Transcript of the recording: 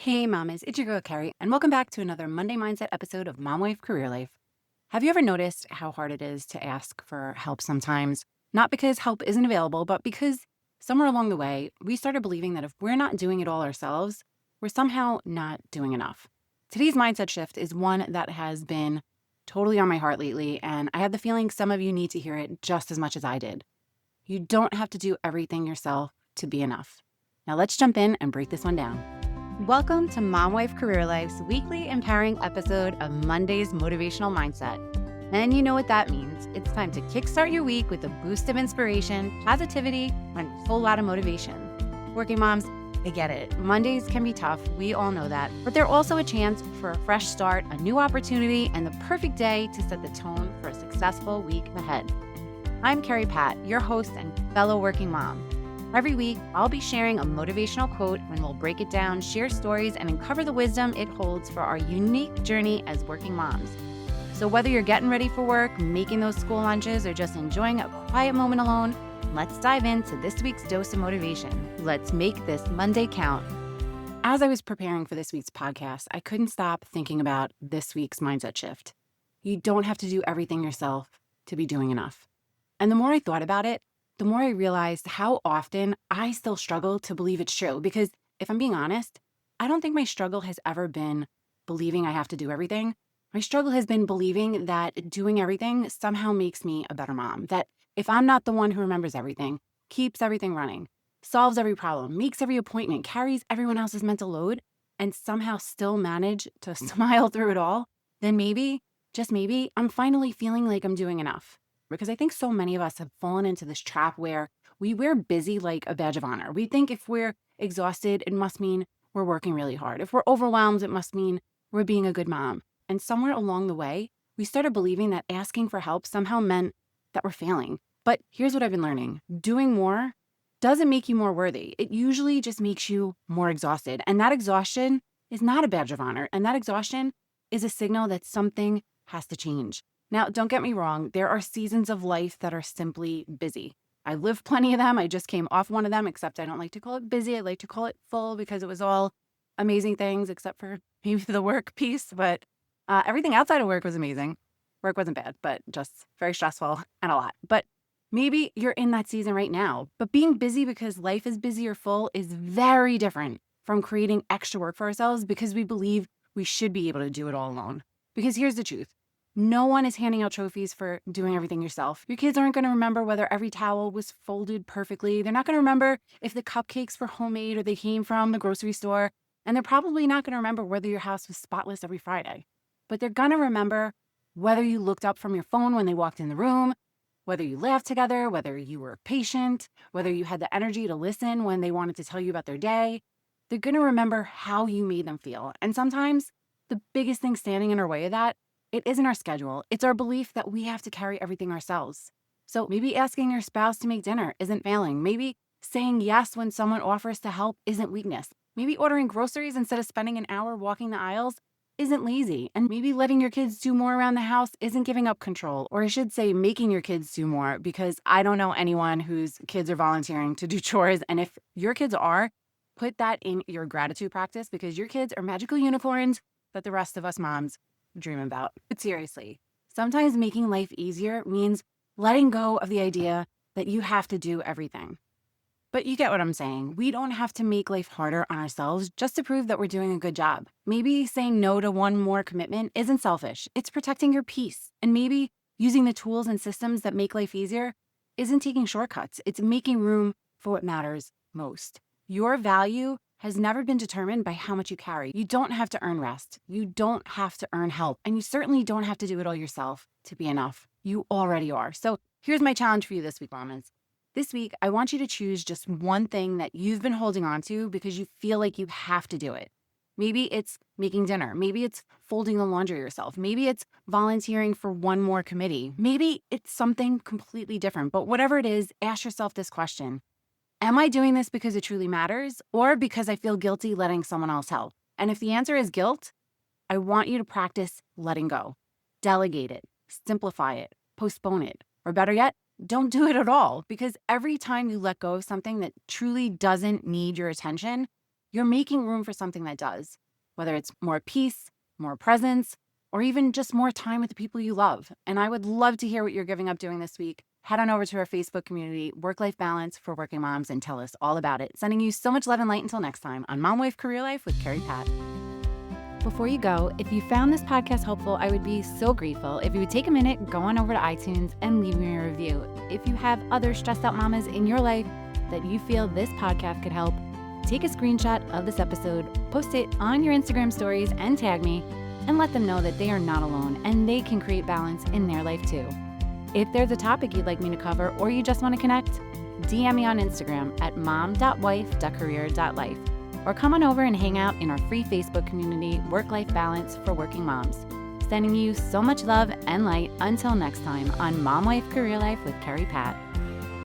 Hey mamas, it's your girl Carrie, and welcome back to another Monday Mindset episode of Mom Wife Career Life. Have you ever noticed how hard it is to ask for help sometimes? Not because help isn't available, but because somewhere along the way, we started believing that if we're not doing it all ourselves, we're somehow not doing enough. Today's mindset shift is one that has been totally on my heart lately, and I have the feeling some of you need to hear it just as much as I did. You don't have to do everything yourself to be enough. Now let's jump in and break this one down. Welcome to Mom Wife Career Life's weekly empowering episode of Monday's Motivational Mindset. And you know what that means. It's time to kickstart your week with a boost of inspiration, positivity, and a full lot of motivation. Working moms, I get it. Mondays can be tough. We all know that. But they're also a chance for a fresh start, a new opportunity, and the perfect day to set the tone for a successful week ahead. I'm Carrie Pat, your host and fellow working mom. Every week, I'll be sharing a motivational quote and we'll break it down, share stories, and uncover the wisdom it holds for our unique journey as working moms. So whether you're getting ready for work, making those school lunches, or just enjoying a quiet moment alone, let's dive into this week's dose of motivation. Let's make this Monday count. As I was preparing for this week's podcast, I couldn't stop thinking about this week's mindset shift. You don't have to do everything yourself to be doing enough. And the more I thought about it, the more I realized how often I still struggle to believe it's true. Because if I'm being honest, I don't think my struggle has ever been believing I have to do everything. My struggle has been believing that doing everything somehow makes me a better mom. That if I'm not the one who remembers everything, keeps everything running, solves every problem, makes every appointment, carries everyone else's mental load, and somehow still manage to smile through it all, then maybe, just maybe, I'm finally feeling like I'm doing enough. Because I think so many of us have fallen into this trap where we wear busy like a badge of honor. We think if we're exhausted, it must mean we're working really hard. If we're overwhelmed, it must mean we're being a good mom. And somewhere along the way, we started believing that asking for help somehow meant that we're failing. But here's what I've been learning. Doing more doesn't make you more worthy. It usually just makes you more exhausted. And that exhaustion is not a badge of honor. And that exhaustion is a signal that something has to change. Now, don't get me wrong, there are seasons of life that are simply busy. I live plenty of them. I just came off one of them, except I don't like to call it busy. I like to call it full because it was all amazing things, except for maybe the work piece. But everything outside of work was amazing. Work wasn't bad, but just very stressful and a lot. But maybe you're in that season right now. But being busy because life is busy or full is very different from creating extra work for ourselves because we believe we should be able to do it all alone. Because here's the truth. No one is handing out trophies for doing everything yourself. Your kids aren't going to remember whether every towel was folded perfectly. They're not going to remember if the cupcakes were homemade or they came from the grocery store. And they're probably not going to remember whether your house was spotless every Friday. But they're going to remember whether you looked up from your phone when they walked in the room, whether you laughed together, whether you were patient, whether you had the energy to listen when they wanted to tell you about their day. They're going to remember how you made them feel. And sometimes the biggest thing standing in our way of that, it isn't our schedule. It's our belief that we have to carry everything ourselves. So maybe asking your spouse to make dinner isn't failing. Maybe saying yes when someone offers to help isn't weakness. Maybe ordering groceries instead of spending an hour walking the aisles isn't lazy. And maybe letting your kids do more around the house isn't giving up control. Or I should say making your kids do more, because I don't know anyone whose kids are volunteering to do chores. And if your kids are, put that in your gratitude practice, because your kids are magical unicorns that the rest of us moms dream about. But seriously, sometimes making life easier means letting go of the idea that you have to do everything. But you get what I'm saying. We don't have to make life harder on ourselves just to prove that we're doing a good job. Maybe saying no to one more commitment isn't selfish. It's protecting your peace. And maybe using the tools and systems that make life easier isn't taking shortcuts. It's making room for what matters most. Your value has never been determined by how much you carry. You don't have to earn rest. You don't have to earn help. And you certainly don't have to do it all yourself to be enough. You already are. So here's my challenge for you this week, mamas. This week, I want you to choose just one thing that you've been holding on to because you feel like you have to do it. Maybe it's making dinner. Maybe it's folding the laundry yourself. Maybe it's volunteering for one more committee. Maybe it's something completely different. But whatever it is, ask yourself this question. Am I doing this because it truly matters, or because I feel guilty letting someone else help? And if the answer is guilt, I want you to practice letting go. Delegate it, simplify it, postpone it, or better yet, don't do it at all. Because every time you let go of something that truly doesn't need your attention, you're making room for something that does, whether it's more peace, more presence, or even just more time with the people you love. And I would love to hear what you're giving up doing this week. Head on over to our Facebook community, Work-Life Balance for Working Moms, and tell us all about it. Sending you so much love and light until next time on Mom Wife Career Life with Carrie Pat. Before you go, if you found this podcast helpful, I would be so grateful if you would take a minute, go on over to iTunes, and leave me a review. If you have other stressed out mamas in your life that you feel this podcast could help, take a screenshot of this episode, post it on your Instagram stories, and tag me, and let them know that they are not alone and they can create balance in their life too. If there's a topic you'd like me to cover or you just want to connect, DM me on Instagram at mom.wife.career.life. Or come on over and hang out in our free Facebook community, Work-Life Balance for Working Moms. Sending you so much love and light until next time on Mom Wife Career Life with Carrie Pat.